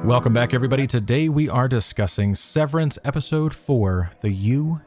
Welcome back, everybody. Today we are discussing Severance Episode 4, The You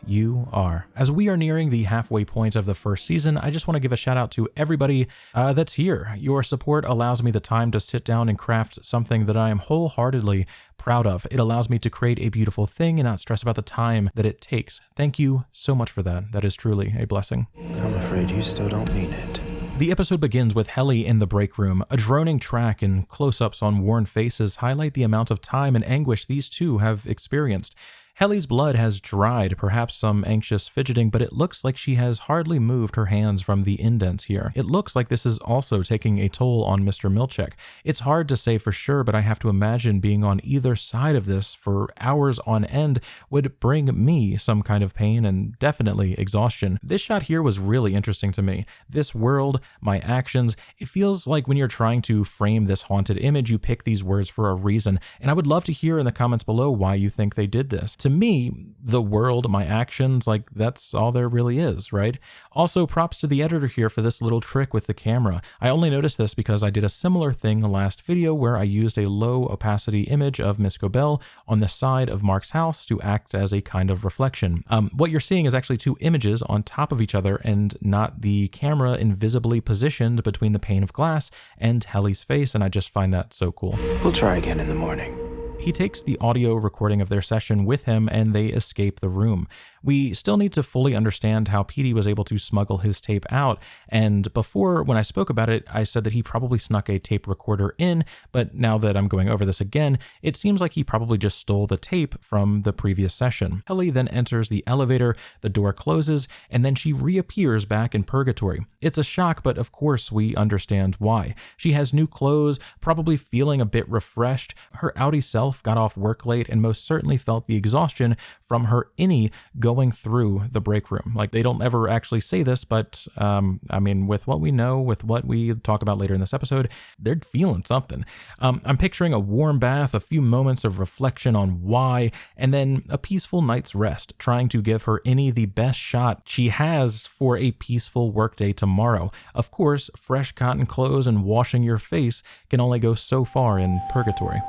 Are. As we are nearing the halfway point of the first season, I just want to give a shout out to everybody that's here. Your support allows me the time to sit down and craft something that I am wholeheartedly proud of. It allows me to create a beautiful thing and not stress about the time that it takes. Thank you so much for that. That is truly a blessing. I'm afraid you still don't mean it. The episode begins with Helly in the break room. A droning track and close-ups on worn faces highlight the amount of time and anguish these two have experienced. Helly's blood has dried, perhaps some anxious fidgeting, but it looks like she has hardly moved her hands from the indents here. It looks like this is also taking a toll on Mr. Milchek. It's hard to say for sure, but I have to imagine being on either side of this for hours on end would bring me some kind of pain and definitely exhaustion. This shot here was really interesting to me. This world, my actions, it feels like when you're trying to frame this haunted image, you pick these words for a reason, and I would love to hear in the comments below why you think they did this. To me, the world, my actions, like that's all there really is, right? Also, props to the editor here for this little trick with the camera. I only noticed this because I did a similar thing last video where I used a low opacity image of Miss Gobel on the side of Mark's house to act as a kind of reflection. What you're seeing is actually two images on top of each other and not the camera invisibly positioned between the pane of glass and Helly's face, and I just find that so cool. We'll try again in the morning. He takes the audio recording of their session with him and they escape the room. We still need to fully understand how Petey was able to smuggle his tape out, and before, when I spoke about it, I said that he probably snuck a tape recorder in, but now that I'm going over this again, it seems like he probably just stole the tape from the previous session. Helly then enters the elevator, the door closes, and then she reappears back in purgatory. It's a shock, but of course we understand why. She has new clothes, probably feeling a bit refreshed. Her outie self got off work late and most certainly felt the exhaustion from her innie going through the break room. Like, they don't ever actually say this, but I mean, with what we know, with what we talk about later in this episode, they're feeling something. I'm picturing a warm bath, a few moments of reflection on why, and then a peaceful night's rest, trying to give her innie the best shot she has for a peaceful workday tomorrow. Of course, fresh cotton clothes and washing your face can only go so far in purgatory.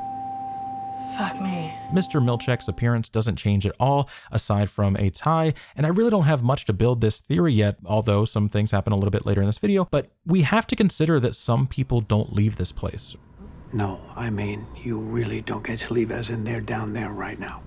Fuck me. Mr. Milchek's appearance doesn't change at all, aside from a tie, and I really don't have much to build this theory yet, although some things happen a little bit later in this video, but we have to consider that some people don't leave this place. No, I mean, you really don't get to leave, as in they're down there right now.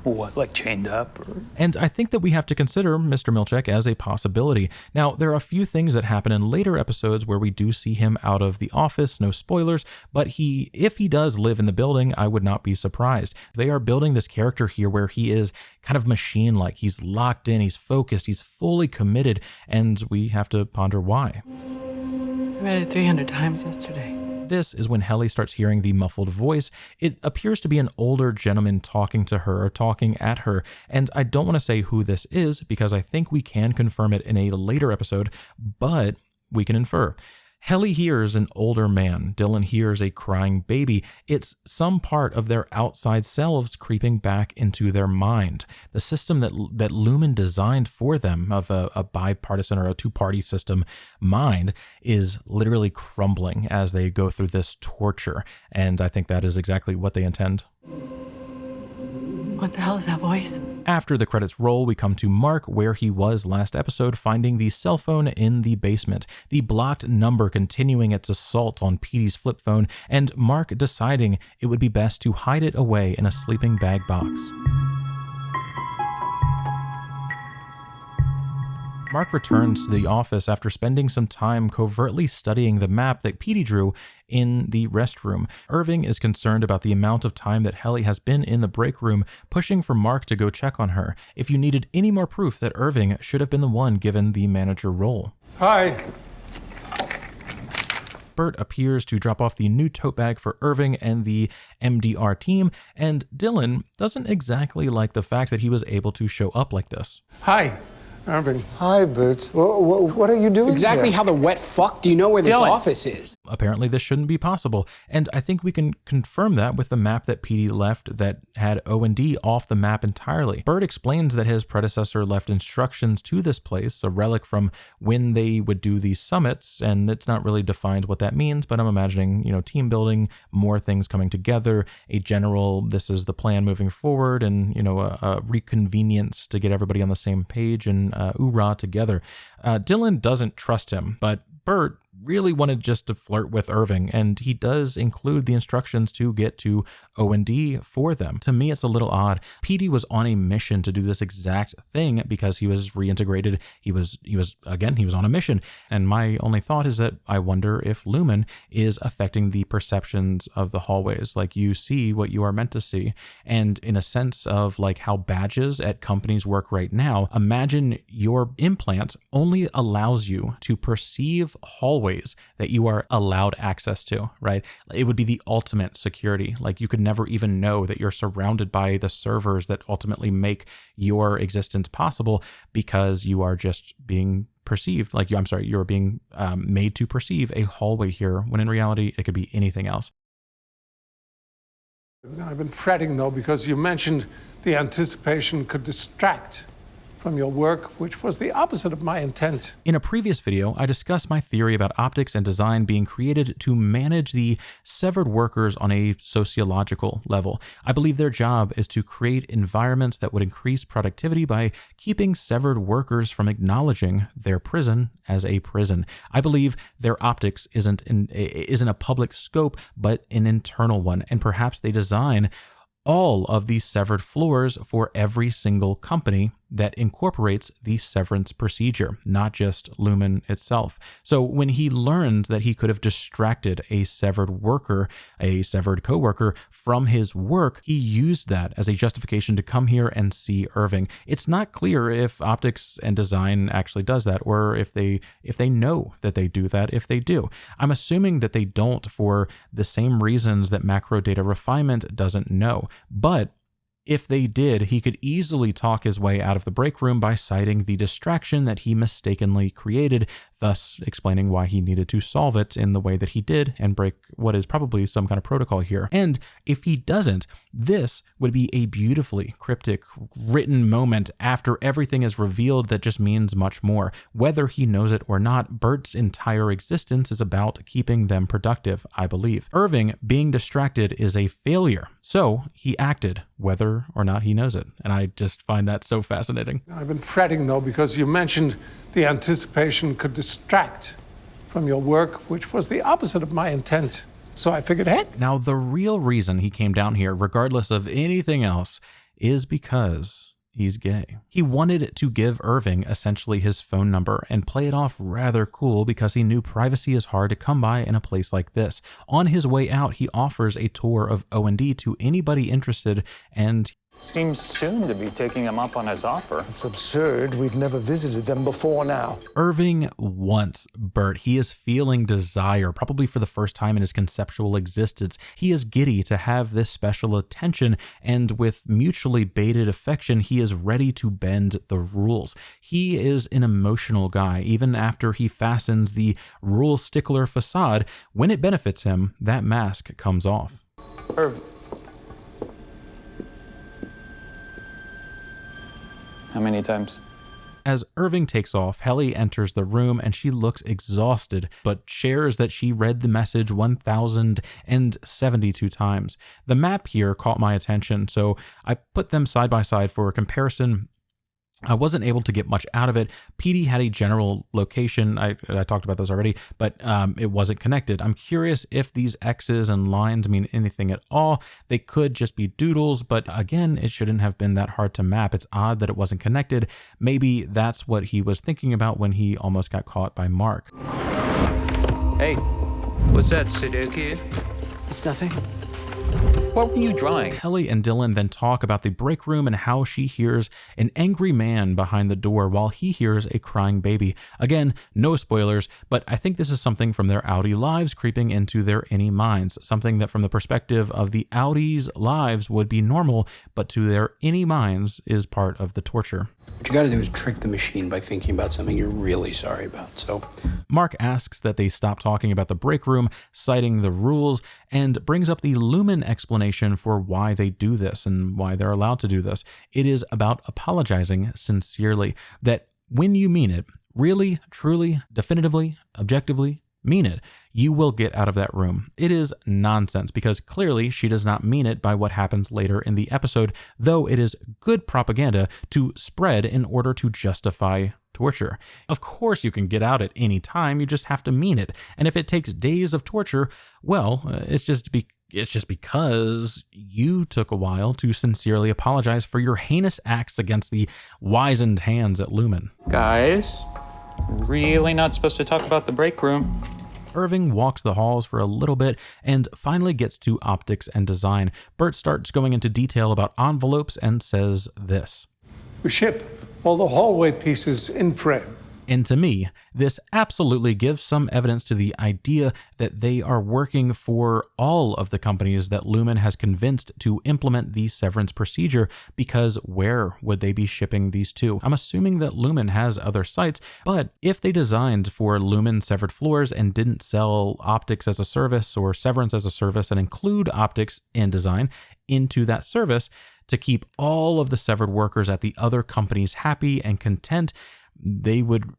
What, like chained up? Or? And I think that we have to consider Mr. Milchek as a possibility. Now, there are a few things that happen in later episodes where we do see him out of the office, no spoilers, but if he does live in the building, I would not be surprised. They are building this character here where he is kind of machine-like. He's locked in, he's focused, he's fully committed, and we have to ponder why. I read it 300 times yesterday. This is when Helly starts hearing the muffled voice. It appears to be an older gentleman talking to her or talking at her, and I don't want to say who this is because I think we can confirm it in a later episode, but we can infer. Helly hears an older man. Dylan hears a crying baby. It's some part of their outside selves creeping back into their mind. The system that Lumon designed for them of a bipartisan or a two-party system mind is literally crumbling as they go through this torture. And I think that is exactly what they intend. What the hell is that voice? After the credits roll, we come to Mark where he was last episode, finding the cell phone in the basement, the blocked number continuing its assault on Petey's flip phone, and Mark deciding it would be best to hide it away in a sleeping bag box. Mark returns to the office after spending some time covertly studying the map that Petey drew in the restroom. Irving is concerned about the amount of time that Helly has been in the break room, pushing for Mark to go check on her. If you needed any more proof that Irving should have been the one given the manager role. Hi. Bert appears to drop off the new tote bag for Irving and the MDR team, and Dylan doesn't exactly like the fact that he was able to show up like this. Hi. Irving. Hi, Bert. What are you doing Exactly here? how the wet fuck do you know where this Dylan. office is? Apparently this shouldn't be possible, and I think we can confirm that with the map that PD left that had O&D off the map entirely. Bert explains that his predecessor left instructions to this place, a relic from when they would do these summits, and it's not really defined what that means, but I'm imagining, team building, more things coming together, a general, this is the plan moving forward, and, a reconvenience to get everybody on the same page and oorah together. Dylan doesn't trust him, but Bert really wanted just to flirt with Irving, and he does include the instructions to get to O&D for them. To me, it's a little odd. PD was on a mission to do this exact thing because he was reintegrated. He was on a mission. And my only thought is that I wonder if Lumon is affecting the perceptions of the hallways. Like, you see what you are meant to see. And in a sense of like how badges at companies work right now, imagine your implant only allows you to perceive hallways that you are allowed access to, right? It would be the ultimate security. Like, you could never even know that you're surrounded by the servers that ultimately make your existence possible because you are just being perceived. Like, you're being made to perceive a hallway here, when in reality, it could be anything else. I've been fretting, though, because you mentioned the anticipation could distract from your work, which was the opposite of my intent. In a previous video, I discussed my theory about optics and design being created to manage the severed workers on a sociological level. I believe their job is to create environments that would increase productivity by keeping severed workers from acknowledging their prison as a prison. I believe their optics isn't a public scope, but an internal one, and perhaps they design all of these severed floors for every single company that incorporates the severance procedure, not just Lumon itself. So when he learned that he could have distracted a severed coworker from his work, he used that as a justification to come here and see Irving. It's not clear if optics and design actually does that, or if they know that they do that, if they do. I'm assuming that they don't, for the same reasons that macro data refinement doesn't know. But if they did, he could easily talk his way out of the break room by citing the distraction that he mistakenly created, thus explaining why he needed to solve it in the way that he did and break what is probably some kind of protocol here. And if he doesn't, this would be a beautifully cryptic written moment after everything is revealed that just means much more. Whether he knows it or not, Bert's entire existence is about keeping them productive, I believe. Irving being distracted is a failure, so he acted, whether or not he knows it. And I just find that so fascinating. I've been fretting, though, because you mentioned the anticipation could distract from your work, which was the opposite of my intent. So I figured, heck. Now, the real reason he came down here, regardless of anything else, is because he's gay. He wanted to give Irving essentially his phone number and play it off rather cool because he knew privacy is hard to come by in a place like this. On his way out, he offers a tour of O&D to anybody interested, and Seems soon to be taking him up on his offer. It's absurd. We've never visited them before now. Irving wants Bert. He is feeling desire, probably for the first time in his conceptual existence. He is giddy to have this special attention, and with mutually baited affection, he is ready to bend the rules. He is an emotional guy, even after he fastens the rule stickler facade. When it benefits him, that mask comes off. Irv, how many times? As Irving takes off, Helly enters the room and she looks exhausted, but shares that she read the message 1,072 times. The map here caught my attention, so I put them side by side for a comparison. I wasn't able to get much out of it. PD had a general location. I talked about this already, but it wasn't connected. I'm curious if these X's and lines mean anything at all. They could just be doodles, but again, it shouldn't have been that hard to map. It's odd that it wasn't connected. Maybe that's what he was thinking about when he almost got caught by Mark. Hey, what's that, Sudoku? It's nothing. What were you drawing? Helly and Dylan then talk about the break room and how she hears an angry man behind the door while he hears a crying baby. Again, no spoilers, but I think this is something from their Audi lives creeping into their innie minds. Something that from the perspective of the Audi's lives would be normal, but to their innie minds is part of the torture. What you gotta do is trick the machine by thinking about something you're really sorry about. So, Mark asks that they stop talking about the break room, citing the rules, and brings up the Lumon explanation for why they do this and why they're allowed to do this. It is about apologizing sincerely, that when you mean it, really, truly, definitively, objectively, mean it, you will get out of that room. It is nonsense because clearly she does not mean it by what happens later in the episode, though it is good propaganda to spread in order to justify torture. Of course you can get out at any time, you just have to mean it. And if it takes days of torture, well, it's just because you took a while to sincerely apologize for your heinous acts against the wizened hands at Lumon. Guys, really not supposed to talk about the break room. Irving walks the halls for a little bit and finally gets to optics and design. Bert starts going into detail about envelopes and says this. We ship all the hallway pieces in frame. And to me, this absolutely gives some evidence to the idea that they are working for all of the companies that Lumon has convinced to implement the severance procedure, because where would they be shipping these to? I'm assuming that Lumon has other sites, but if they designed for Lumon severed floors and didn't sell optics as a service or severance as a service and include optics and design into that service to keep all of the severed workers at the other companies happy and content, they would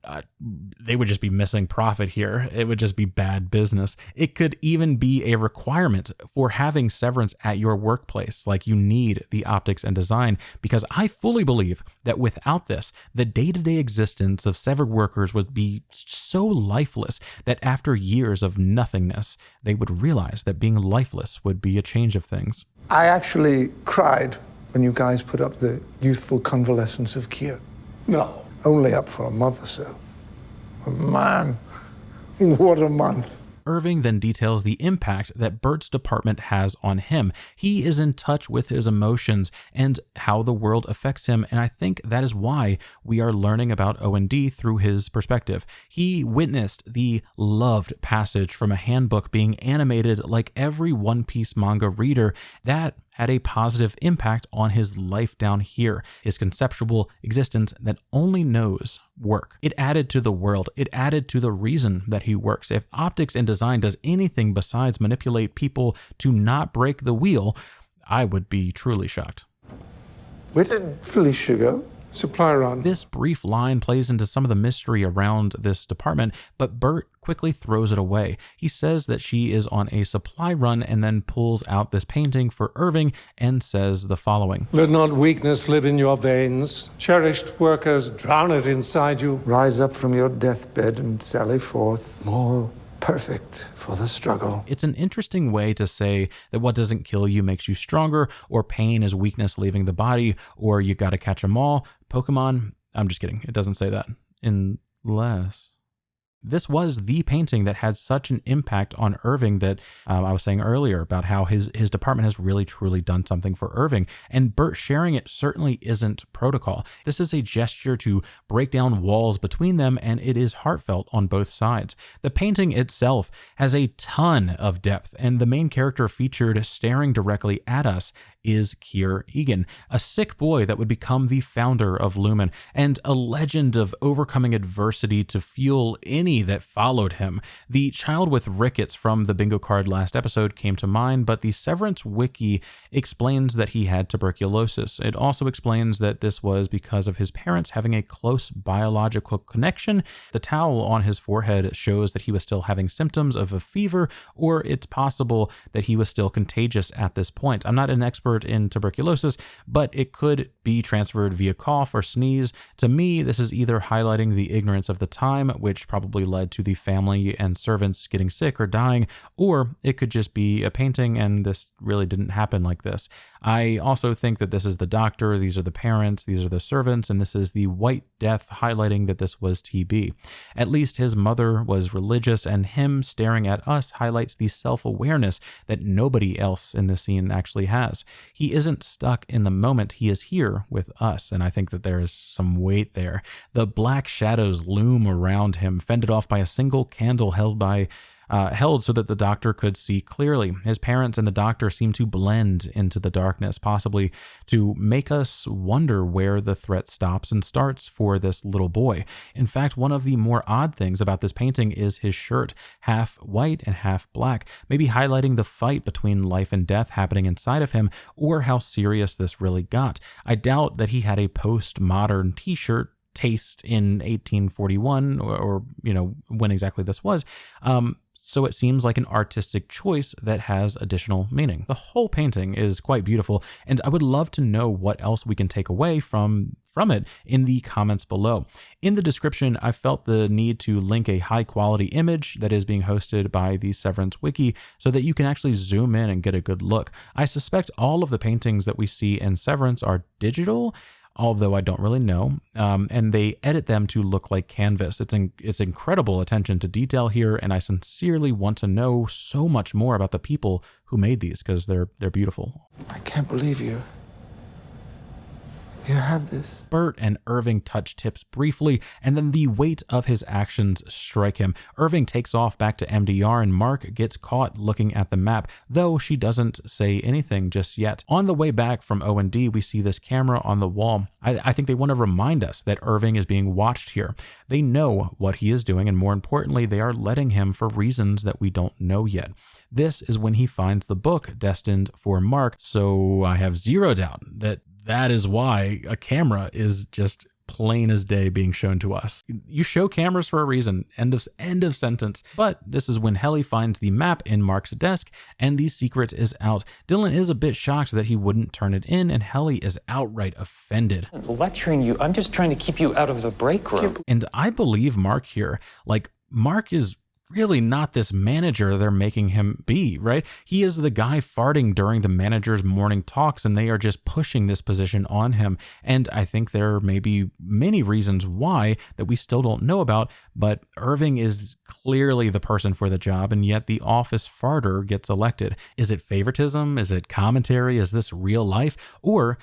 just be missing profit here. It would just be bad business. It could even be a requirement for having severance at your workplace. Like, you need the optics and design, because I fully believe that without this, the day-to-day existence of severed workers would be so lifeless that after years of nothingness, they would realize that being lifeless would be a change of things. I actually cried when you guys put up the Youthful Convalescence of Kier. No. Only up for a month or so. Man, what a month. Irving then details the impact that Bert's department has on him. He is in touch with his emotions and how the world affects him, and I think that is why we are learning about O&D through his perspective. He witnessed the loved passage from a handbook being animated like every One Piece manga reader. That had a positive impact on his life down here, his conceptual existence that only knows work. It added to the world. It added to the reason that he works. If optics and design does anything besides manipulate people to not break the wheel, I would be truly shocked. Where did Felicia go? Supply run. This brief line plays into some of the mystery around this department, but Bert quickly throws it away. He says that she is on a supply run and then pulls out this painting for Irving and says the following. Let not weakness live in your veins. Cherished workers, drown it inside you. Rise up from your deathbed and sally forth, more perfect for the struggle. It's an interesting way to say that what doesn't kill you makes you stronger, or pain is weakness leaving the body, or you gotta catch them all. Pokemon, I'm just kidding. It doesn't say that. Unless... This was the painting that had such an impact on Irving that I was saying earlier about how his department has really truly done something for Irving, and Bert sharing it certainly isn't protocol. This is a gesture to break down walls between them, and it is heartfelt on both sides. The painting itself has a ton of depth, and the main character featured staring directly at us is Kier Egan, a sick boy that would become the founder of Lumon, and a legend of overcoming adversity to fuel any that followed him. The child with rickets from the bingo card last episode came to mind, but the Severance Wiki explains that he had tuberculosis. It also explains that this was because of his parents having a close biological connection. The towel on his forehead shows that he was still having symptoms of a fever, or it's possible that he was still contagious at this point. I'm not an expert in tuberculosis, but it could be transferred via cough or sneeze. To me, this is either highlighting the ignorance of the time, which probably led to the family and servants getting sick or dying, or it could just be a painting and this really didn't happen like this. I also think that this is the doctor, these are the parents, these are the servants, and this is the White Death highlighting that this was TB. At least his mother was religious, and him staring at us highlights the self-awareness that nobody else in the scene actually has. He isn't stuck in the moment, he is here with us, and I think that there is some weight there. The black shadows loom around him, fended off by a single candle held by held so that the doctor could see clearly. His parents and the doctor seem to blend into the darkness, possibly to make us wonder where the threat stops and starts for this little boy. In fact, one of the more odd things about this painting is his shirt, half white and half black, maybe highlighting the fight between life and death happening inside of him, or how serious this really got. I doubt that he had a postmodern t-shirt taste in 1841 or when exactly this was. So it seems like an artistic choice that has additional meaning. The whole painting is quite beautiful, and I would love to know what else we can take away from it in the comments below. In the description, I felt the need to link a high quality image that is being hosted by the Severance Wiki so that you can actually zoom in and get a good look. I suspect all of the paintings that we see in Severance are digital, although I don't really know, and they edit them to look like canvas. It's incredible attention to detail here, and I sincerely want to know so much more about the people who made these, because they're beautiful. I can't believe you. You have this. Bert and Irving touch tips briefly, and then the weight of his actions strike him. Irving takes off back to MDR, and Mark gets caught looking at the map, though she doesn't say anything just yet. On the way back from O&D, we see this camera on the wall. I think they want to remind us that Irving is being watched here. They know what he is doing, and more importantly, they are letting him for reasons that we don't know yet. This is when he finds the book destined for Mark, so I have zero doubt that is why a camera is just plain as day being shown to us. You show cameras for a reason. End of sentence. But this is when Helly finds the map in Mark's desk and the secret is out. Dylan is a bit shocked that he wouldn't turn it in, and Helly is outright offended. Lecturing you, I'm just trying to keep you out of the break room. And I believe Mark here. Like, Mark is really not this manager they're making him be, right? He is the guy farting during the manager's morning talks, and they are just pushing this position on him. And I think there may be many reasons why that we still don't know about, but Irving is clearly the person for the job, and yet the office farter gets elected. Is it favoritism? Is it commentary? Is this real life? Or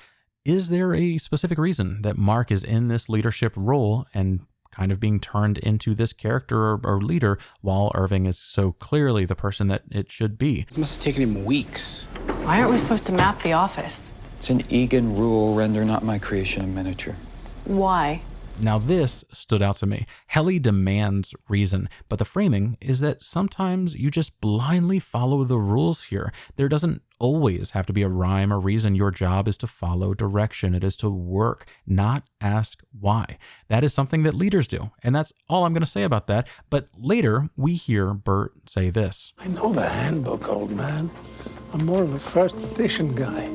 is there a specific reason that Mark is in this leadership role and kind of being turned into this character or leader, while Irving is so clearly the person that it should be? It must have taken him weeks. Why aren't we supposed to map the office? It's an Egan rule, render not my creation in miniature. Why? Now this stood out to me. Helly demands reason, but the framing is that sometimes you just blindly follow the rules here. There doesn't always have to be a rhyme or reason. Your job is to follow direction. It is to work, not ask why. That is something that leaders do, and that's all I'm going to say about that. But later, we hear Bert say this. I know the handbook, old man. I'm more of a first edition guy.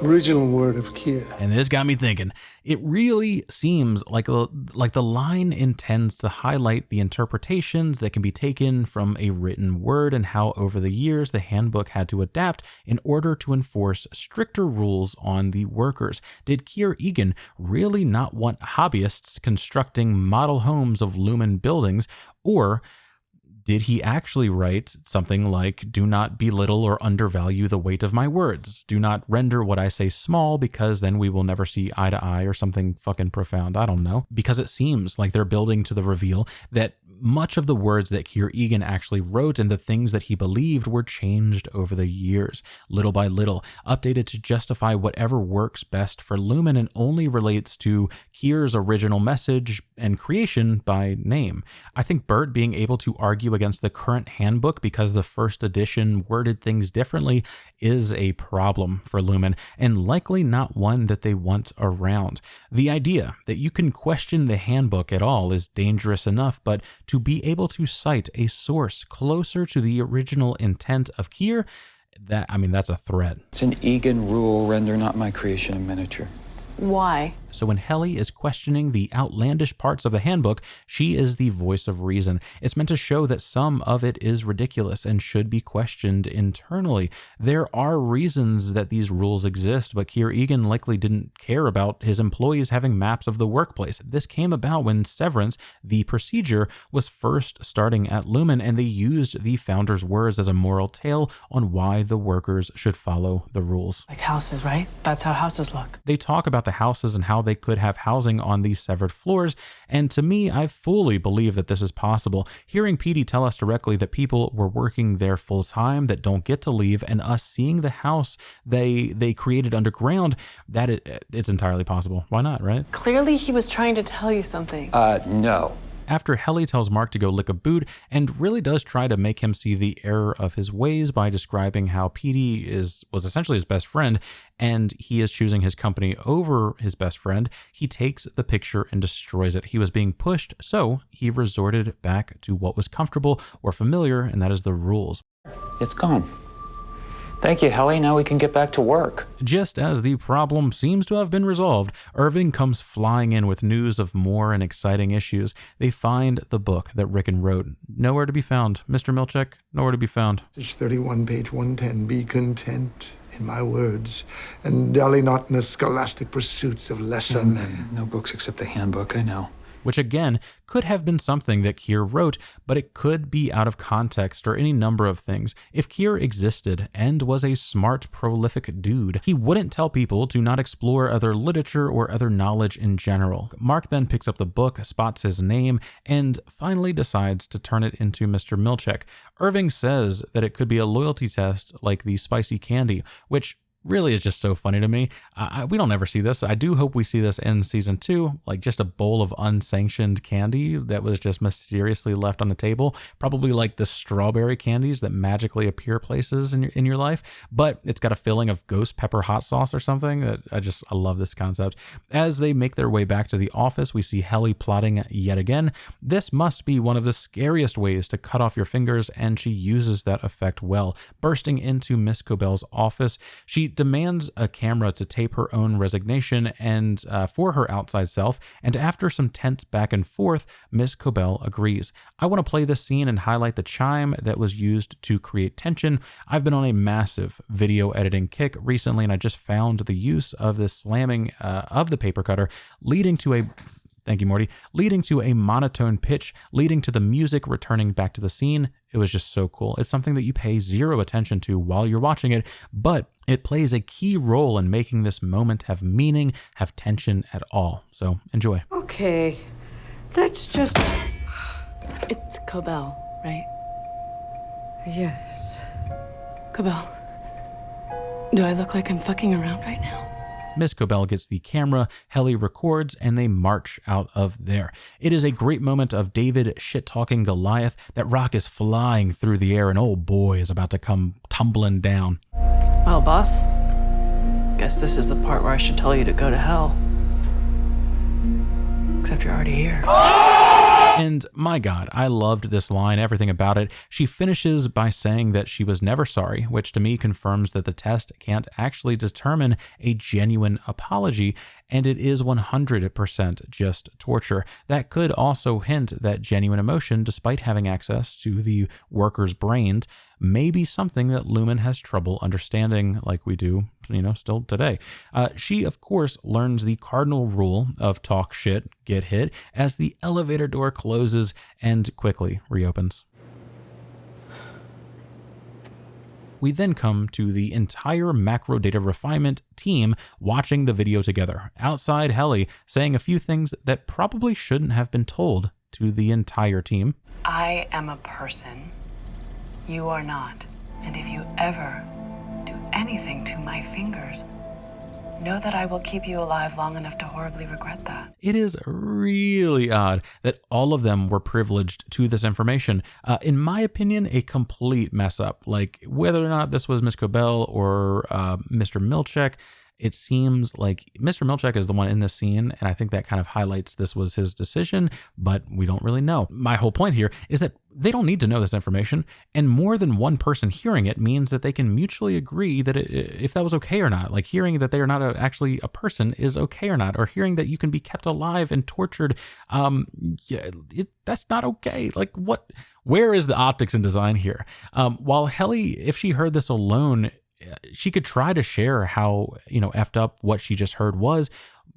Original word of Kier. And this got me thinking. It really seems like the line intends to highlight the interpretations that can be taken from a written word and how over the years the handbook had to adapt in order to enforce stricter rules on the workers. Did Kier Egan really not want hobbyists constructing model homes of Lumon buildings, or did he actually write something like, do not belittle or undervalue the weight of my words? Do not render what I say small, because then we will never see eye to eye, or something fucking profound. I don't know. Because it seems like they're building to the reveal that much of the words that Kier Egan actually wrote and the things that he believed were changed over the years, little by little, updated to justify whatever works best for Lumon and only relates to Kier's original message and creation by name. I think Bert being able to argue against the current handbook because the first edition worded things differently is a problem for Lumon, and likely not one that they want around. The idea that you can question the handbook at all is dangerous enough, but to be able to cite a source closer to the original intent of Kier, that's a threat. It's an Egan rule, render not my creation in miniature. Why? So when Helly is questioning the outlandish parts of the handbook, she is the voice of reason. It's meant to show that some of it is ridiculous and should be questioned internally. There are reasons that these rules exist, but Kier Egan likely didn't care about his employees having maps of the workplace. This came about when Severance, the procedure, was first starting at Lumon, and they used the founder's words as a moral tale on why the workers should follow the rules. Like houses, right? That's how houses look. They talk about the houses and how they could have housing on these severed floors. And to me, I fully believe that this is possible. Hearing Petey tell us directly that people were working there full time that don't get to leave, and us seeing the house they created underground, it's entirely possible. Why not, right? Clearly he was trying to tell you something. No. After Helly tells Mark to go lick a boot and really does try to make him see the error of his ways by describing how Petey was essentially his best friend and he is choosing his company over his best friend, he takes the picture and destroys it. He was being pushed, so he resorted back to what was comfortable or familiar, and that is the rules. It's gone. Thank you, Helly. Now we can get back to work. Just as the problem seems to have been resolved, Irving comes flying in with news of more and exciting issues. They find the book that Rickon wrote. Nowhere to be found. Mr. Milchek, nowhere to be found. Page 31, page 110. Be content in my words, and dally not in the scholastic pursuits of lesser men. No books except the handbook, I know. Which again could have been something that Kier wrote, but it could be out of context or any number of things. If Kier existed and was a smart, prolific dude, he wouldn't tell people to not explore other literature or other knowledge in general. Mark then picks up the book, spots his name, and finally decides to turn it into Mr. Milchek. Irving says that it could be a loyalty test like the spicy candy, which really is just so funny to me. We don't ever see this. I do hope we see this in season 2, like just a bowl of unsanctioned candy that was just mysteriously left on the table, probably like the strawberry candies that magically appear places in your life, but it's got a filling of ghost pepper hot sauce or something. That I love this concept. As they make their way back to the office, we see Helly plotting yet again. This must be one of the scariest ways to cut off your fingers, and she uses that effect well. Bursting into Miss Cobell's office, she demands a camera to tape her own resignation and for her outside self, and after some tense back and forth, Miss Cobell agrees. I want to play this scene and highlight the chime that was used to create tension. I've been on a massive video editing kick recently, and I just found the use of the slamming of the paper cutter leading to a Thank you, Morty. Leading to a monotone pitch, leading to the music returning back to the scene. It was just so cool. It's something that you pay zero attention to while you're watching it, but it plays a key role in making this moment have meaning, have tension at all. So enjoy. Okay, let's just... It's Cobell, right? Yes. Cobell. Do I look like I'm fucking around right now? Miss Cobell gets the camera, Helly records, and they march out of there. It is a great moment of David shit-talking Goliath. That rock is flying through the air, and oh boy is about to come tumbling down. Well, boss, guess this is the part where I should tell you to go to hell. Except you're already here. And my God, I loved this line, everything about it. She finishes by saying that she was never sorry, which to me confirms that the test can't actually determine a genuine apology, and it is 100% just torture. That could also hint that genuine emotion, despite having access to the worker's brains, may be something that Lumon has trouble understanding like we do, still today. She, of course, learns the cardinal rule of talk shit, get hit, as the elevator door closes and quickly reopens. We then come to the entire macro data refinement team watching the video together. Outside, Helly saying a few things that probably shouldn't have been told to the entire team. I am a person. You are not. And if you ever do anything to my fingers, know that I will keep you alive long enough to horribly regret that. It is really odd that all of them were privileged to this information. In my opinion, a complete mess up. Like whether or not this was Miss Cobell or Mr. Milchek, it seems like Mr. Milchek is the one in this scene, and I think that kind of highlights this was his decision, but we don't really know. My whole point here is that they don't need to know this information, and more than one person hearing it means that they can mutually agree that if that was okay or not. Like hearing that they are not actually a person is okay or not, or hearing that you can be kept alive and tortured, that's not okay. Like what? Where is the optics and design here? While Helly, if she heard this alone, she could try to share how, effed up what she just heard was,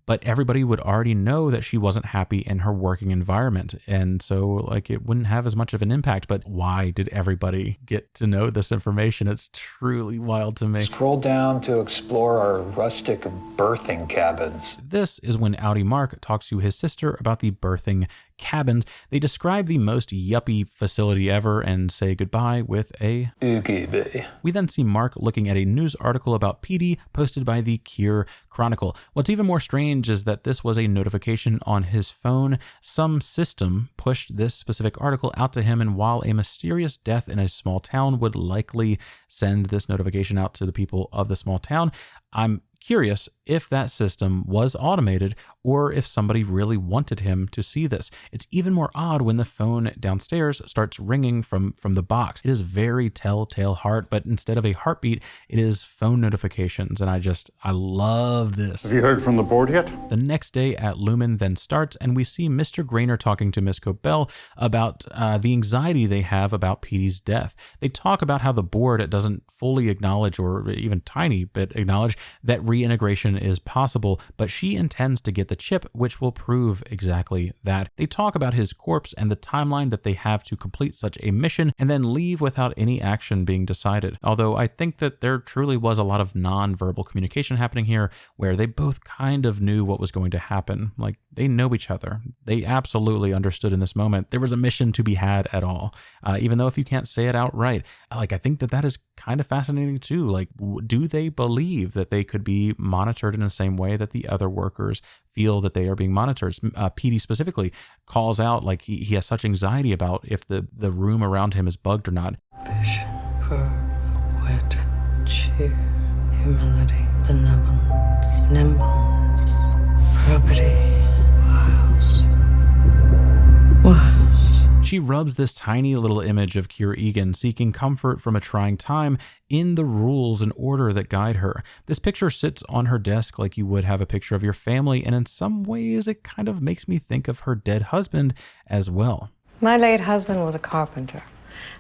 but everybody would already know that she wasn't happy in her working environment. And so like it wouldn't have as much of an impact. But why did everybody get to know this information? It's truly wild to me. Scroll down to explore our rustic birthing cabins. This is when Outie Mark talks to his sister about the birthing cabins. They describe the most yuppie facility ever and say goodbye with a Oogie. We then see Mark looking at a news article about PD posted by the Kier Chronicle. What's even more strange is that this was a notification on his phone. Some system pushed this specific article out to him, and while a mysterious death in a small town would likely send this notification out to the people of the small town, I'm curious if that system was automated or if somebody really wanted him to see this. It's even more odd when the phone downstairs starts ringing from the box. It is very telltale heart, but instead of a heartbeat, it is phone notifications. And I love this. Have you heard from the board yet? The next day at Lumon then starts, and we see Mr. Grainer talking to Miss Cobell about the anxiety they have about Petey's death. They talk about how the board doesn't fully acknowledge, or even tiny bit acknowledge, that reintegration is possible, but she intends to get the chip, which will prove exactly that. They talk about his corpse and the timeline that they have to complete such a mission, and then leave without any action being decided. Although I think that there truly was a lot of non-verbal communication happening here, where they both kind of knew what was going to happen. Like, they know each other. They absolutely understood in this moment there was a mission to be had at all, even though if you can't say it outright. Like, I think that is kind of fascinating too. Like, do they believe that they could be monitored in the same way that the other workers feel that they are being monitored? PD specifically calls out like he has such anxiety about if the room around him is bugged or not. Vision, verve, wit, cheer, humility, benevolence, nimbleness, probity, wiles. She rubs this tiny little image of Kier Egan seeking comfort from a trying time in the rules and order that guide her. This picture sits on her desk like you would have a picture of your family, and in some ways it kind of makes me think of her dead husband as well. My late husband was a carpenter,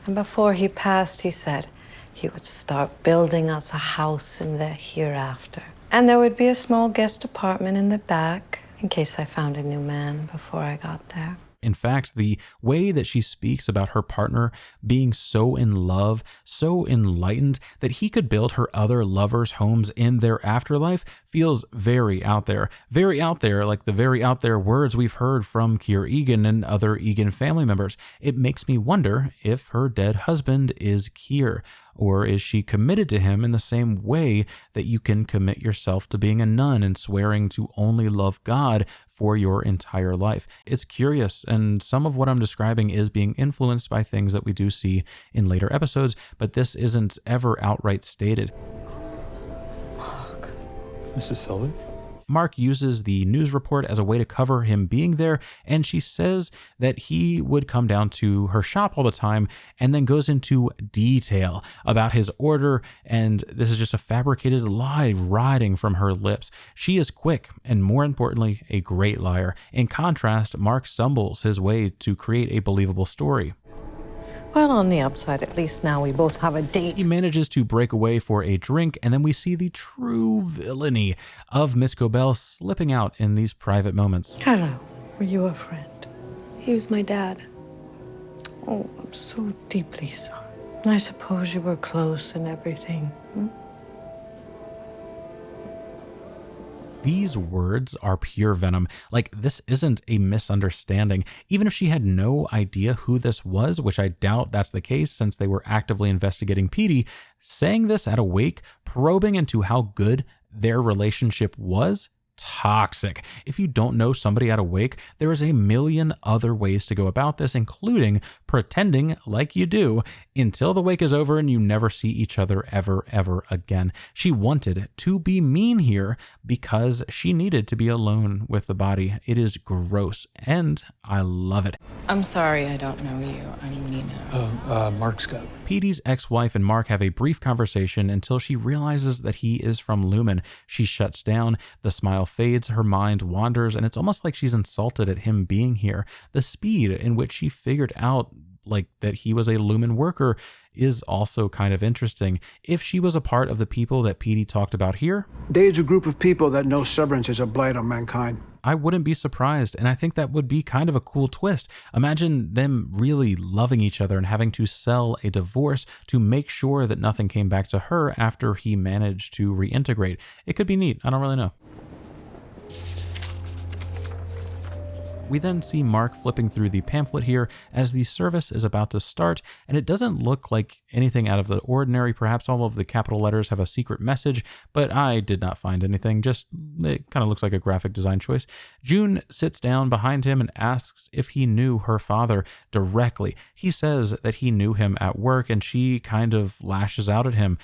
and before he passed, he said he would start building us a house in the hereafter. And there would be a small guest apartment in the back in case I found a new man before I got there. In fact, the way that she speaks about her partner being so in love, so enlightened, that he could build her other lovers' homes in their afterlife feels very out there. Very out there, like the very out there words we've heard from Kier Egan and other Egan family members. It makes me wonder if her dead husband is Kier, or is she committed to him in the same way that you can commit yourself to being a nun and swearing to only love God for your entire life? It's curious, and some of what I'm describing is being influenced by things that we do see in later episodes, but this isn't ever outright stated. Mrs. Sullivan? Mark uses the news report as a way to cover him being there, and she says that he would come down to her shop all the time, and then goes into detail about his order, and this is just a fabricated lie riding from her lips. She is quick, and more importantly, a great liar. In contrast, Mark stumbles his way to create a believable story. Well, on the upside, at least now we both have a date. He manages to break away for a drink, and then we see the true villainy of Miss Cobell slipping out in these private moments. Hello. Were you a friend? He was my dad. Oh, I'm so deeply sorry. I suppose you were close and everything. These words are pure venom. Like, this isn't a misunderstanding. Even if she had no idea who this was, which I doubt that's the case since they were actively investigating Petey, saying this at a wake, probing into how good their relationship was, toxic. If you don't know somebody at a wake, there is a million other ways to go about this, including pretending like you do until the wake is over and you never see each other ever again. She wanted to be mean here because she needed to be alone with the body. It is gross, and I love it. I'm sorry I don't know you. I'm Nina. Mark Scott. Petey's ex-wife and Mark have a brief conversation until she realizes that he is from Lumon. She shuts down, the smile fades, her mind wanders, and it's almost like she's insulted at him being here. The speed in which she figured out like that he was a Lumon worker is also kind of interesting. If she was a part of the people that Petey talked about here, there's a group of people that know Severance is a blight on mankind. I wouldn't be surprised, and I think that would be kind of a cool twist. Imagine them really loving each other and having to sell a divorce to make sure that nothing came back to her after he managed to reintegrate. It could be neat. I don't really know. We then see Mark flipping through the pamphlet here as the service is about to start, and it doesn't look like anything out of the ordinary. Perhaps all of the capital letters have a secret message, but I did not find anything. Just, it kind of looks like a graphic design choice. June sits down behind him and asks if he knew her father directly. He says that he knew him at work, and she kind of lashes out at him,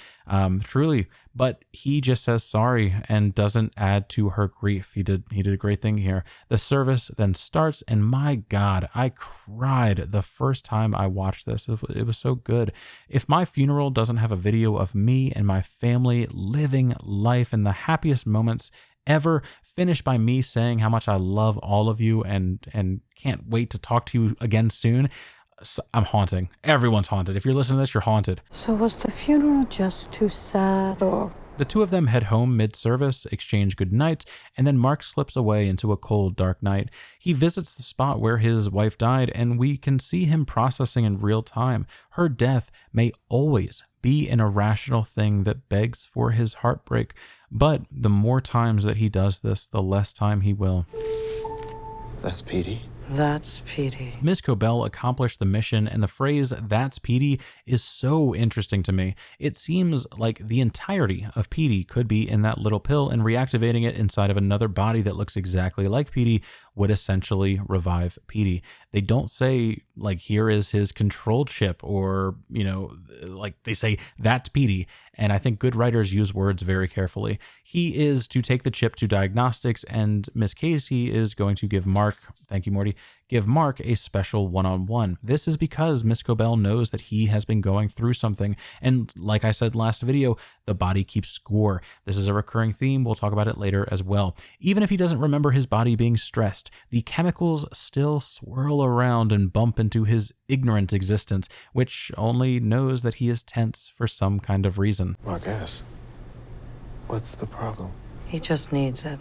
truly. But he just says sorry and doesn't add to her grief. He did a great thing here. The service then starts, and my God, I cried the first time I watched this. It was so good. If my funeral doesn't have a video of me and my family living life in the happiest moments ever, finished by me saying how much I love all of you and can't wait to talk to you again soon, I'm haunting. Everyone's haunted. If you're listening to this, you're haunted. So was the funeral just too sad, or? The two of them head home mid-service, exchange good nights, and then Mark slips away into a cold, dark night. He visits the spot where his wife died, and we can see him processing in real time. Her death may always be an irrational thing that begs for his heartbreak, but the more times that he does this, the less time he will. That's Petey. That's Petey. Miss Cobell accomplished the mission, and the phrase, "that's Petey," is so interesting to me. It seems like the entirety of Petey could be in that little pill, and reactivating it inside of another body that looks exactly like Petey would essentially revive Petey. They don't say, like, here is his control chip, or, like they say, that's Petey. And I think good writers use words very carefully. He is to take the chip to diagnostics, and Miss Casey is going to give Mark, thank you, Morty, give Mark a special one-on-one. This is because Miss Cobell knows that he has been going through something. And like I said last video, the body keeps score. This is a recurring theme. We'll talk about it later as well. Even if he doesn't remember his body being stressed, the chemicals still swirl around and bump into his ignorant existence, which only knows that he is tense for some kind of reason. Marquez, what's the problem? He just needs it.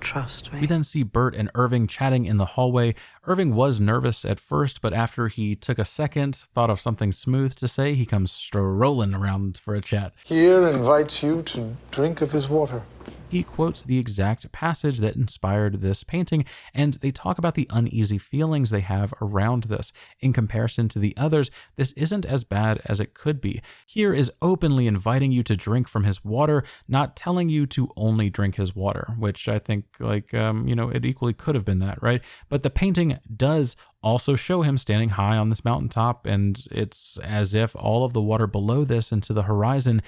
Trust me. We then see Bert and Irving chatting in the hallway. Irving was nervous at first, but after he took a second, thought of something smooth to say, he comes strolling around for a chat. Kier invites you to drink of his water. He quotes the exact passage that inspired this painting, and they talk about the uneasy feelings they have around this. In comparison to the others, this isn't as bad as it could be. Kier is openly inviting you to drink from his water, not telling you to only drink his water, which I think, it equally could have been that, right? But the painting does also show him standing high on this mountaintop, and it's as if all of the water below this into the horizon,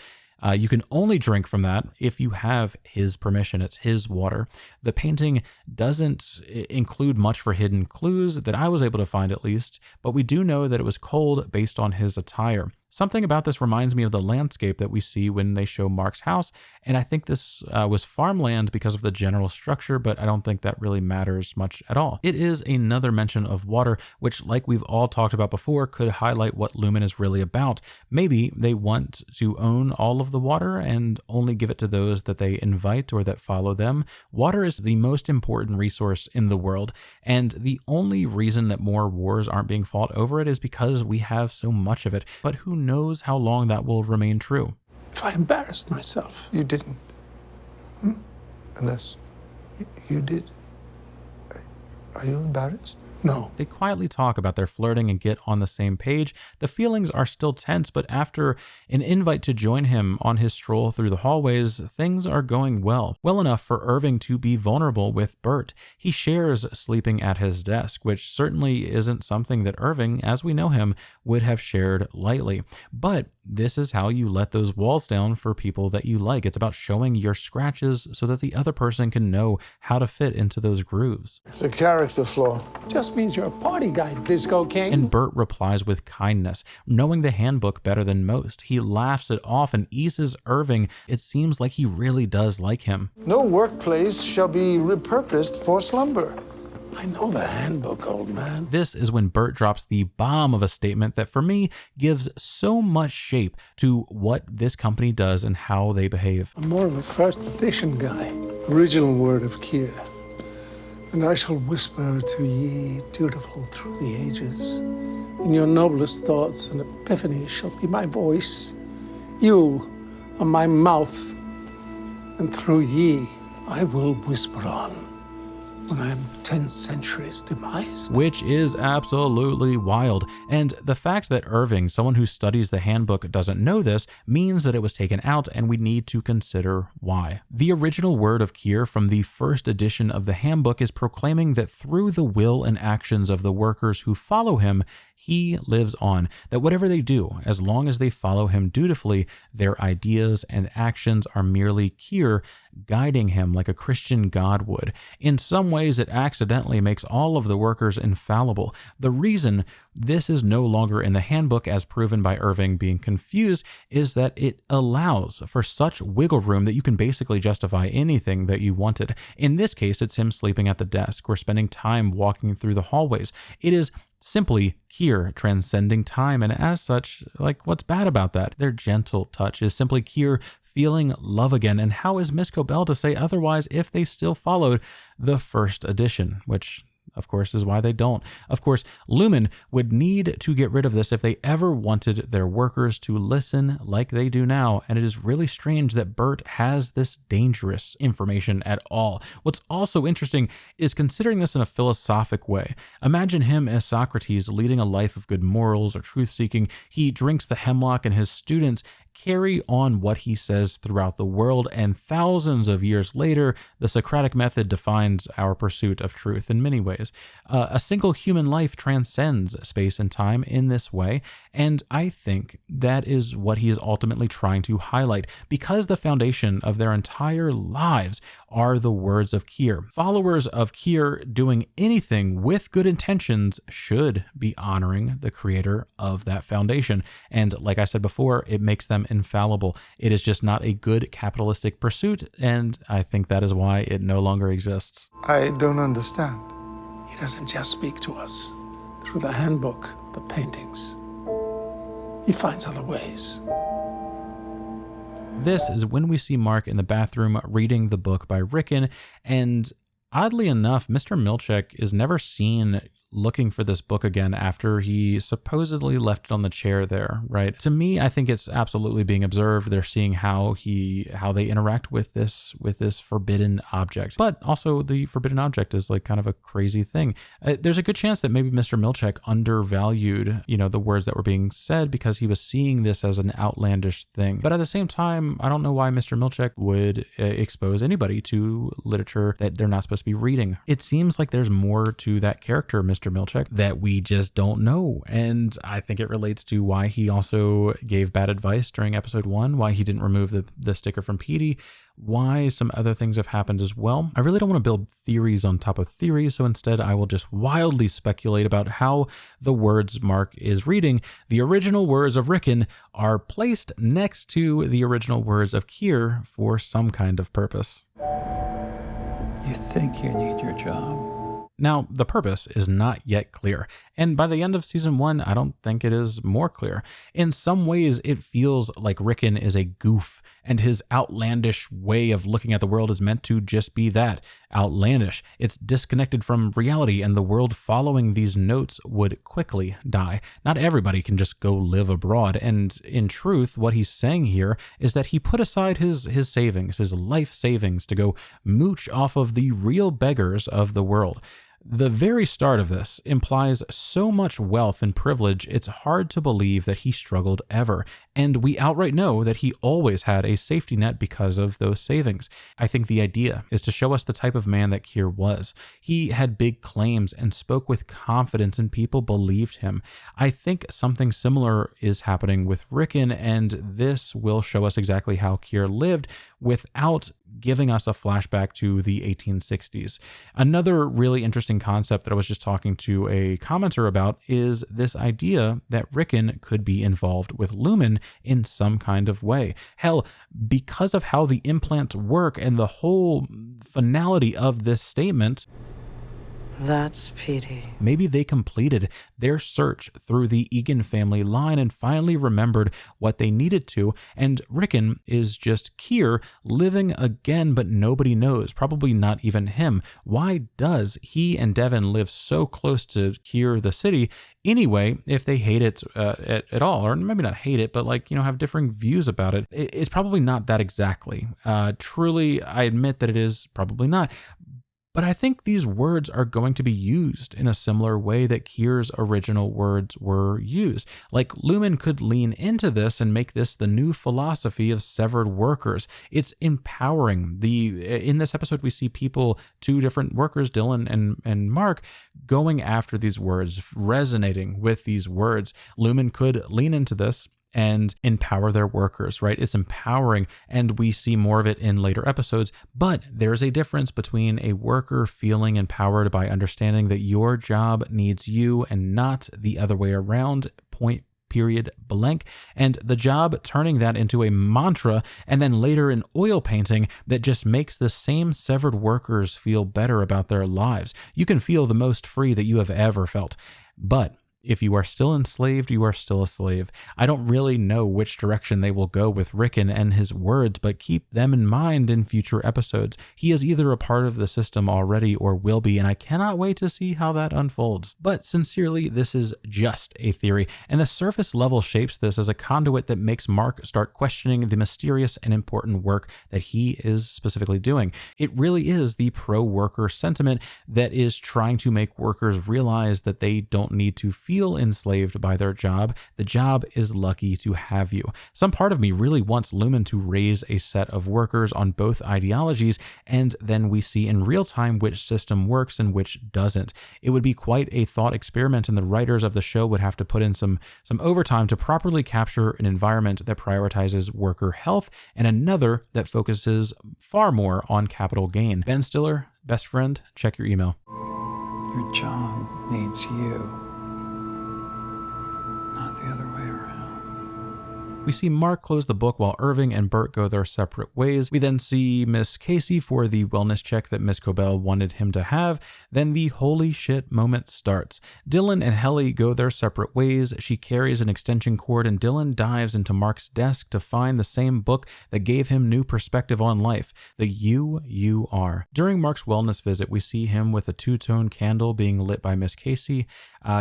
you can only drink from that if you have his permission. It's his water. The painting doesn't include much for hidden clues that I was able to find, at least, but we do know that it was cold based on his attire. Something about this reminds me of the landscape that we see when they show Mark's house, and I think this was farmland because of the general structure, but I don't think that really matters much at all. It is another mention of water, which, like we've all talked about before, could highlight what Lumon is really about. Maybe they want to own all of the water and only give it to those that they invite or that follow them. Water is the most important resource in the world, and the only reason that more wars aren't being fought over it is because we have so much of it. But who knows how long that will remain true? If I embarrassed myself. You didn't. Unless you did. Are you embarrassed? No. They quietly talk about their flirting and get on the same page. The feelings are still tense, but after an invite to join him on his stroll through the hallways, things are going well. Well enough for Irving to be vulnerable with Bert. He shares sleeping at his desk, which certainly isn't something that Irving, as we know him, would have shared lightly. But this is how you let those walls down for people that you like. It's about showing your scratches so that the other person can know how to fit into those grooves. It's a character flaw. Just means you're a party guy, Disco King. And Bert replies with kindness, knowing the handbook better than most. He laughs it off and eases Irving. It seems like he really does like him. No workplace shall be repurposed for slumber. I know the handbook, old man. This is when Bert drops the bomb of a statement that for me gives so much shape to what this company does and how they behave. I'm more of a first edition guy. Original word of Kier. And I shall whisper to ye, dutiful through the ages. In your noblest thoughts and epiphanies shall be my voice. You are my mouth. And through ye I will whisper on. When I am 10 centuries demised. Which is absolutely wild. And the fact that Irving, someone who studies the handbook, doesn't know this means that it was taken out, and we need to consider why. The original word of Kier from the first edition of the handbook is proclaiming that through the will and actions of the workers who follow him, he lives on, that whatever they do, as long as they follow him dutifully, their ideas and actions are merely Kier guiding him like a Christian God would. In some ways, it accidentally makes all of the workers infallible. The reason this is no longer in the handbook, as proven by Irving being confused, is that it allows for such wiggle room that you can basically justify anything that you wanted. In this case, it's him sleeping at the desk or spending time walking through the hallways. It is simply Kier transcending time, and as such, like, what's bad about that? Their gentle touch is simply Kier feeling love again, and how is Miss Cobell to say otherwise if they still followed the first edition, which of course is why they don't. Of course, Lumon would need to get rid of this if they ever wanted their workers to listen like they do now, and it is really strange that Bert has this dangerous information at all. What's also interesting is considering this in a philosophic way. Imagine him as Socrates leading a life of good morals or truth-seeking. He drinks the hemlock, and his students carry on what he says throughout the world, and thousands of years later, the Socratic method defines our pursuit of truth in many ways. A single human life transcends space and time in this way, and I think that is what he is ultimately trying to highlight, because the foundation of their entire lives are the words of Kier. Followers of Kier doing anything with good intentions should be honoring the creator of that foundation, and like I said before, it makes them infallible. It is just not a good capitalistic pursuit, and I think that is why it no longer exists. I don't understand. He doesn't just speak to us through the handbook, the paintings. He finds other ways. This is when we see Mark in the bathroom reading the book by Rickon, and oddly enough, Mr. Milchek is never seen looking for this book again after he supposedly left it on the chair there, right? To me, I think it's absolutely being observed. They're seeing how they interact with this forbidden object. But also the forbidden object is like kind of a crazy thing. There's a good chance that maybe Mr. Milchek undervalued, the words that were being said because he was seeing this as an outlandish thing. But at the same time, I don't know why Mr. Milchek would expose anybody to literature that they're not supposed to be reading. It seems like there's more to that character, Mr. Milchek, that we just don't know. And I think it relates to why he also gave bad advice during episode 1, why he didn't remove the sticker from Petey, why some other things have happened as well. I really don't want to build theories on top of theories, so instead I will just wildly speculate about how the words Mark is reading, the original words of Rickon, are placed next to the original words of Kier for some kind of purpose. You think you need your job? Now, the purpose is not yet clear, and by the end of season 1, I don't think it is more clear. In some ways, it feels like Rickon is a goof, and his outlandish way of looking at the world is meant to just be that, outlandish. It's disconnected from reality, and the world following these notes would quickly die. Not everybody can just go live abroad, and in truth, what he's saying here is that he put aside his savings, his life savings, to go mooch off of the real beggars of the world. The very start of this implies so much wealth and privilege, it's hard to believe that he struggled ever. And we outright know that he always had a safety net because of those savings. I think the idea is to show us the type of man that Kier was. He had big claims and spoke with confidence, and people believed him. I think something similar is happening with Rickon, and this will show us exactly how Kier lived without giving us a flashback to the 1860s. Another really interesting concept that I was just talking to a commenter about is this idea that Rickon could be involved with Lumon in some kind of way. Hell, because of how the implants work and the whole finality of this statement, That's Petey. Maybe they completed their search through the Egan family line and finally remembered what they needed to, and Rickon is just Kier living again, but nobody knows, probably not even him. Why does he and Devin live so close to Kier, the city, anyway, if they hate it at all? Or maybe not hate it, but have differing views about it. It's probably not that exactly. Truly, I admit that it is probably not. But I think these words are going to be used in a similar way that Kier's original words were used. Like, Lumon could lean into this and make this the new philosophy of severed workers. It's empowering. In this episode, we see people, two different workers, Dylan and Mark, going after these words, resonating with these words. Lumon could lean into this and empower their workers, right? It's empowering, and we see more of it in later episodes. But there's a difference between a worker feeling empowered by understanding that your job needs you and not the other way around, point period blank, and the job turning that into a mantra, and then later an oil painting that just makes the same severed workers feel better about their lives. You can feel the most free that you have ever felt. But if you are still enslaved, you are still a slave. I don't really know which direction they will go with Rickon and his words, but keep them in mind in future episodes. He is either a part of the system already or will be, and I cannot wait to see how that unfolds. But sincerely, this is just a theory, and the surface level shapes this as a conduit that makes Mark start questioning the mysterious and important work that he is specifically doing. It really is the pro-worker sentiment that is trying to make workers realize that they don't need to feel enslaved by their job. The job is lucky to have you. Some part of me really wants Lumon to raise a set of workers on both ideologies, and then we see in real time which system works and which doesn't. It would be quite a thought experiment, and the writers of the show would have to put in some overtime to properly capture an environment that prioritizes worker health and another that focuses far more on capital gain. Ben Stiller, best friend, check your email. Your job needs you. Not the other way around. We see Mark close the book while Irving and Bert go their separate ways. We then see Miss Casey for the wellness check that Miss Cobell wanted him to have. Then the holy shit moment starts. Dylan and Helly go their separate ways. She carries an extension cord and Dylan dives into Mark's desk to find the same book that gave him new perspective on life, the You Are. During Mark's wellness visit, we see him with a two-tone candle being lit by Miss Casey.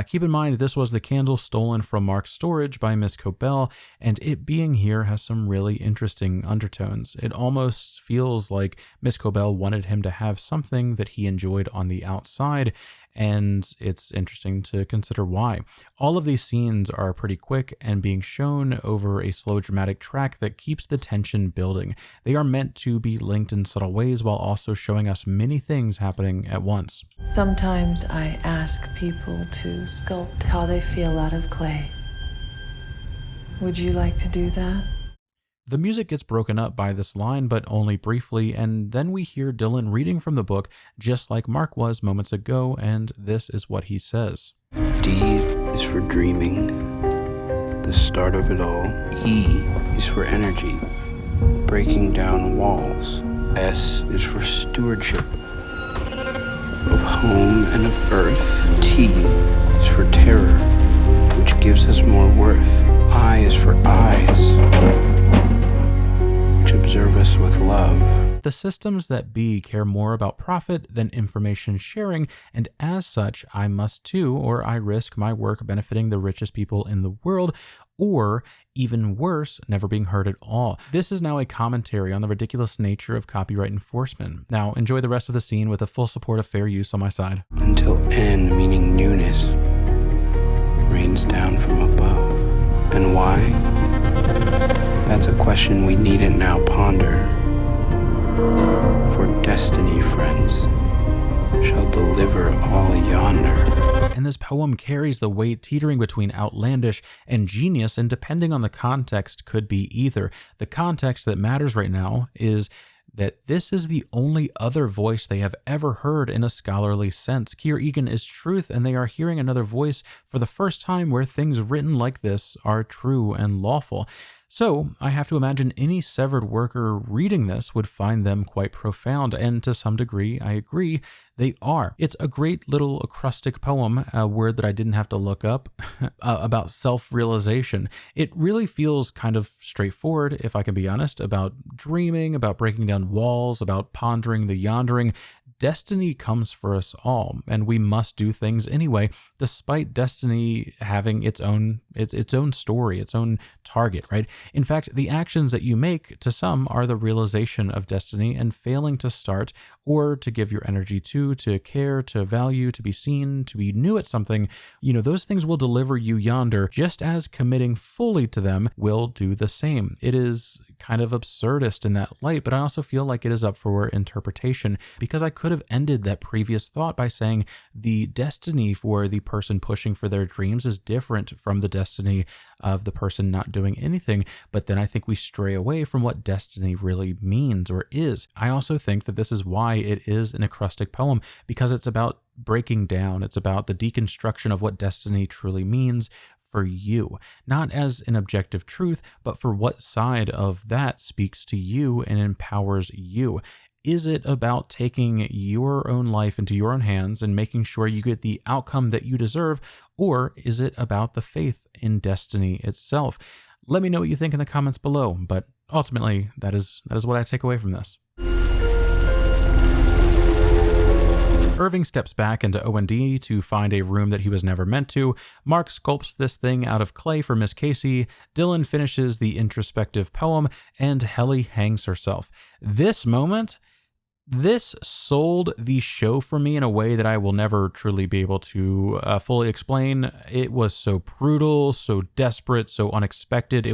Keep in mind, this was the candle stolen from Mark's storage by Miss Cobell, and it being here has some really interesting undertones. It almost feels like Miss Cobell wanted him to have something that he enjoyed on the outside, and it's interesting to consider why. All of these scenes are pretty quick and being shown over a slow dramatic track that keeps the tension building. They are meant to be linked in subtle ways while also showing us many things happening at once. Sometimes I ask people to sculpt how they feel out of clay. Would you like to do that? The music gets broken up by this line, but only briefly, and then we hear Dylan reading from the book just like Mark was moments ago, and this is what he says. D is for dreaming, the start of it all. E is for energy, breaking down walls. S is for stewardship of home and of earth. T is for terror, which gives us more worth. I is for eyes, which observe us with love. The systems that be care more about profit than information sharing, and as such, I must too, or I risk my work benefiting the richest people in the world, or even worse, never being heard at all. This is now a commentary on the ridiculous nature of copyright enforcement. Now, enjoy the rest of the scene with the full support of fair use on my side. Until N, meaning newness, rains down from above. And why? That's a question we needn't now ponder. For destiny, friends, shall deliver all yonder. And this poem carries the weight teetering between outlandish and genius, and depending on the context, could be either. The context that matters right now is that this is the only other voice they have ever heard in a scholarly sense. Kier Egan is truth, and they are hearing another voice for the first time where things written like this are true and lawful. So I have to imagine any severed worker reading this would find them quite profound, and to some degree, I agree, they are. It's a great little acrostic poem, a word that I didn't have to look up, about self-realization. It really feels kind of straightforward, if I can be honest, about dreaming, about breaking down walls, about pondering the yondering. Destiny comes for us all, and we must do things anyway, despite destiny having its own story, its own target, right? In fact, the actions that you make to some are the realization of destiny, and failing to start or to give your energy to care, to value, to be seen, to be new at something, those things will deliver you yonder, just as committing fully to them will do the same. It is kind of absurdist in that light, but I also feel like it is up for interpretation, because I could have ended that previous thought by saying the destiny for the person pushing for their dreams is different from the destiny of the person not doing anything, but then I think we stray away from what destiny really means or is. I also think that this is why it is an acrostic poem, because it's about breaking down, it's about the deconstruction of what destiny truly means for you, not as an objective truth, but for what side of that speaks to you and empowers you. Is it about taking your own life into your own hands and making sure you get the outcome that you deserve, or is it about the faith in destiny itself? Let me know what you think in the comments below, but ultimately, that is what I take away from this. Irving steps back into O&D to find a room that he was never meant to. Mark sculpts this thing out of clay for Miss Casey. Dylan finishes the introspective poem, and Helly hangs herself. This moment, this sold the show for me in a way that I will never truly be able to fully explain. It was so brutal, so desperate, so unexpected.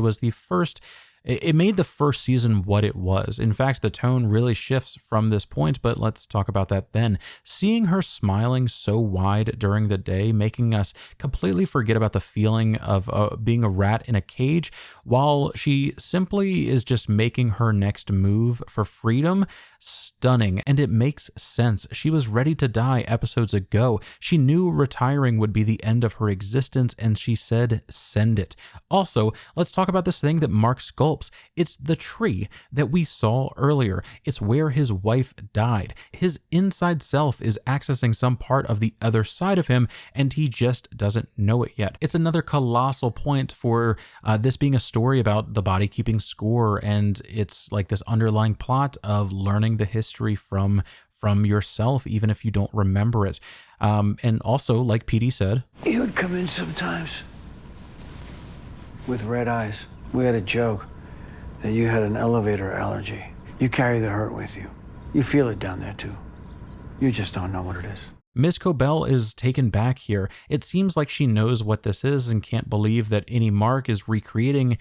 It made the first season what it was. In fact, the tone really shifts from this point, but let's talk about that then. Seeing her smiling so wide during the day, making us completely forget about the feeling of being a rat in a cage, while she simply is just making her next move for freedom, stunning. And it makes sense. She was ready to die episodes ago. She knew retiring would be the end of her existence, and she said, send it. Also, let's talk about this thing that Mark sculpts. It's the tree that we saw earlier. It's where his wife died. His inside self is accessing some part of the other side of him, and he just doesn't know it yet. It's another colossal point for this being a story about the body keeping score, and it's like this underlying plot of learning the history from yourself, even if you don't remember it. And also, like Petey said, He would come in sometimes with red eyes. We had a joke that you had an elevator allergy. You carry the hurt with you. You feel it down there too. You just don't know what it is. Miss Cobell is taken back here. It seems like she knows what this is and can't believe that any Mark is recreating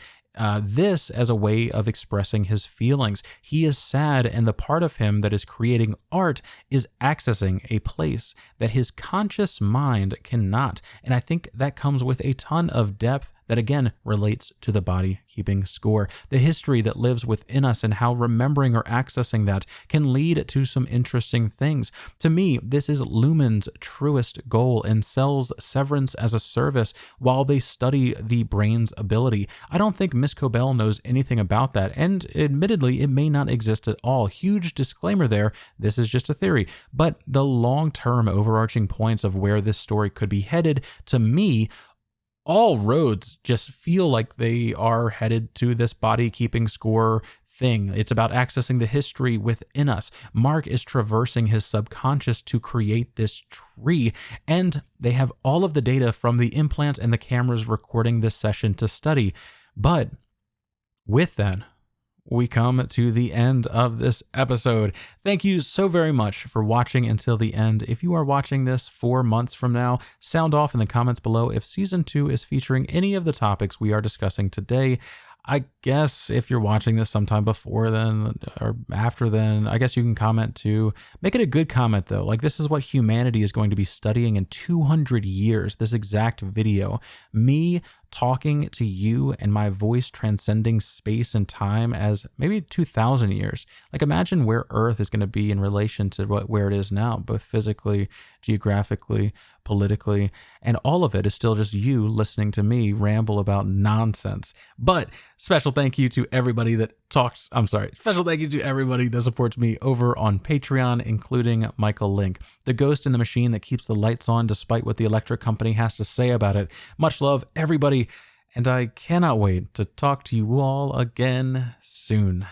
this as a way of expressing his feelings. He is sad, and the part of him that is creating art is accessing a place that his conscious mind cannot. And I think that comes with a ton of depth that again relates to the body keeping score, the history that lives within us, and how remembering or accessing that can lead to some interesting things. To me, this is Lumon's truest goal and sells Severance as a service while they study the brain's ability. I don't think Miss Cobell knows anything about that, and admittedly, it may not exist at all. Huge disclaimer there, this is just a theory, but the long-term overarching points of where this story could be headed, to me, all roads just feel like they are headed to this body keeping score thing. It's about accessing the history within us. Mark is traversing his subconscious to create this tree, and they have all of the data from the implant and the cameras recording this session to study. But with that, we come to the end of this episode. Thank you so very much for watching until the end. If you are watching this 4 months from now, sound off in the comments below if season 2 is featuring any of the topics we are discussing today. I guess if you're watching this sometime before then or after then, I guess you can comment too. Make it a good comment though. Like, this is what humanity is going to be studying in 200 years, this exact video. Me talking to you and my voice transcending space and time as maybe 2,000 years. Like, imagine where Earth is going to be in relation to where it is now, both physically, geographically, politically, and all of it is still just you listening to me ramble about nonsense. But special thank you to everybody that special thank you to everybody that supports me over on Patreon, including Michael Link, the ghost in the machine that keeps the lights on despite what the electric company has to say about it. Much love, everybody, and I cannot wait to talk to you all again soon.